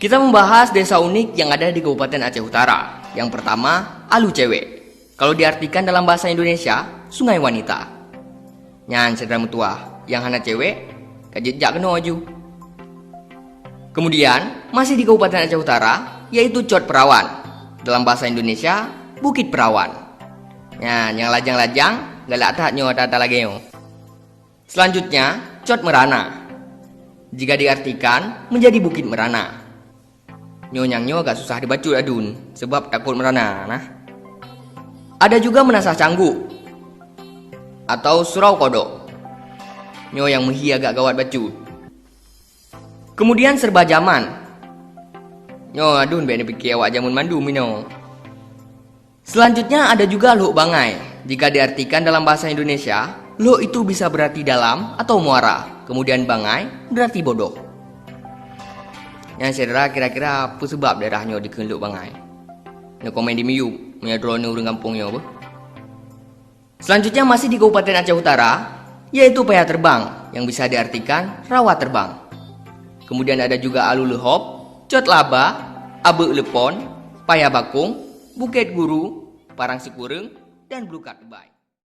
Kita membahas desa unik yang ada di Kabupaten Aceh Utara. Yang pertama, Alu Cewek. Kalau diartikan dalam bahasa Indonesia, sungai wanita. Nyan sedera mutua, yang hana cewek, kajejak kena aju. Kemudian, masih di Kabupaten Aceh Utara, yaitu Cot Perawan. Dalam bahasa Indonesia, Bukit Perawan. Nyan, yang lajang-lajang, galak tak nyo tata lagi nyo. Selanjutnya, Cot Merana. Jika diartikan, menjadi Bukit Merana. Nyonyangnya agak susah dibaca adun, sebab takut merana. Nah, ada juga Menasah Canggu atau Surau Kodok. Nyo yang mehi agak gawat bacut. Kemudian Serba Zaman. Nyo adun bene pikir awak jamun mandum mino. Selanjutnya ada juga Luk Bangai. Jika diartikan dalam bahasa Indonesia, Luk itu bisa berarti dalam atau muara. Kemudian Bangai berarti bodoh. Yang saudara kira-kira apa sebab daerahnya dikenal Luk Bangai? Nyo komen di Miyuk, menyadrone urang kampungnya apa? Selanjutnya masih di Kabupaten Aceh Utara, yaitu Payah Terbang, yang bisa diartikan rawa terbang. Kemudian ada juga Alu Lehop, Cot Laba, Abe Lepon, Payah Bakung, Bukit Guru, Parang Sikureng, dan Blukat Tebai.